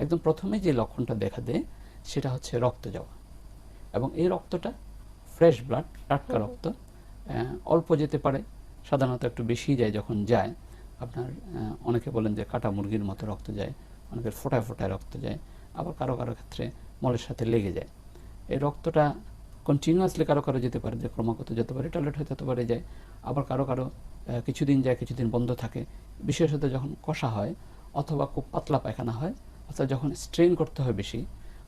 একদম প্রথমে যে লক্ষণটা দেখা দেয় সেটা হচ্ছে রক্ত যাওয়া, এবং এই রক্তটা ফ্রেশ ব্লাড, টাটকা রক্ত, অল্প যেতে পারে, সাধারণত একটু বেশি যায়। যখন যায় আপনার অনেকে বলেন যে কাটা মুরগির মতো রক্ত যায়, অনেকের ফোটায় ফোটায় রক্ত যায়, আবার কারো কারো ক্ষেত্রে মলের সাথে লেগে যায়। এই রক্তটা কন্টিনিউয়াসলি কারো কারো যেতে পারে, যে ক্রমাগত যেতে পারে, টয়লেট হতে হতে পারে যায়, আবার কারো কারো কিছুদিন যায়, কিছুদিন বন্ধ থাকে। বিশেষত যখন কষা হয় অথবা খুব পাতলা পায়খানা হয়, অর্থাৎ যখন স্ট্রেন করতে হয় বেশি,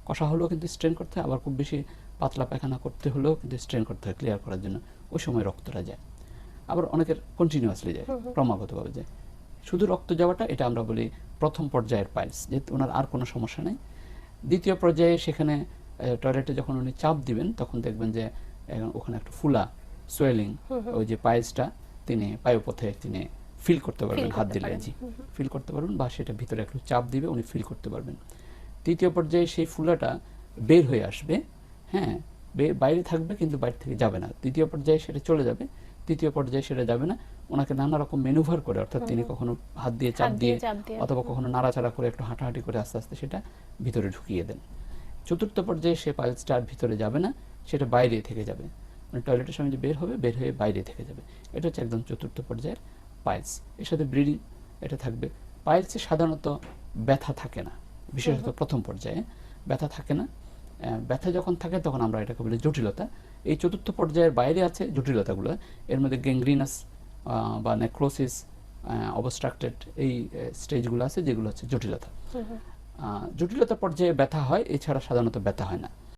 কষা হলেও কিন্তু স্ট্রেন করতে হয়, আবার খুব বেশি পাতলা পায়খানা করতে হলেও কিন্তু স্ট্রেন করতে হয় ক্লিয়ার করার জন্য, ওই সময় রক্তটা যায়। আবার অনেকের কন্টিনিউয়াসলি যায়, ক্রমাগতভাবে যায়। শুধু রক্ত যাওয়াটা এটা আমরা বলি প্রথম পর্যায়ের পাইলস, যেহেতু ওনার আর কোনো সমস্যা নেই। দ্বিতীয় পর্যায়ে সেখানে টয়লেটে যখন উনি চাপ দিবেন তখন দেখবেন যে ওখানে একটা ফুলা সোয়েলিং, ওই যে পাইলসটা তিনি পায়ুপথে তিনি ফিল করতে পারবেন, হাত দিলে জি ফিল করতে পারবেন, বা সেটা ভিতরে একটু চাপ দিবে উনি ফিল করতে পারবেন। তৃতীয় পর্যায়ে সেই ফুলাটা বের হয়ে আসবে, হ্যাঁ, বাইরে থাকবে কিন্তু বাইরে থেকে যাবে না। তৃতীয় পর্যায়ে সেটা চলে যাবে, তৃতীয় পর্যায়ে সেটা যাবে না। ওনাকে নানা রকম ম্যানুভার করে, অর্থাৎ তিনি কখনো হাত দিয়ে চাপ দিয়ে অথবা কখনো নাড়াচাড়া করে একটু হাঁটাহাঁটি করে আস্তে আস্তে সেটা ভিতরে ঢুকিয়ে দেন। চতুর্থ পর্যায়ে সে পাইলসটা আর ভিতরে যাবে না, সেটা বাইরে থেকে যাবে, মানে টয়লেটের সময় যে বের হবে, বের হয়ে বাইরে থেকে যাবে। এটা হচ্ছে একদম চতুর্থ পর্যায়ের পাইলস। এর সাথে ব্লিডিং এটা থাকবে। পাইলসে সাধারণত ব্যথা থাকে না, বিশেষত প্রথম পর্যায়ে ব্যথা থাকে না। ব্যথা যখন থাকে তখন আমরা এটাকে বলি জটিলতা। এই চতুর্থ পর্যায়ের বাইরে আছে জটিলতাগুলো, এর মধ্যে গ্যাংগ্রিনাস বা নেক্রোসিস, অবস্ট্রাক্টেড, এই স্টেজগুলো আছে যেগুলো হচ্ছে জটিলতা। জটিলতা পর্যায়ে ব্যথা হয়, এছাড়া সাধারণত ব্যথা হয় না।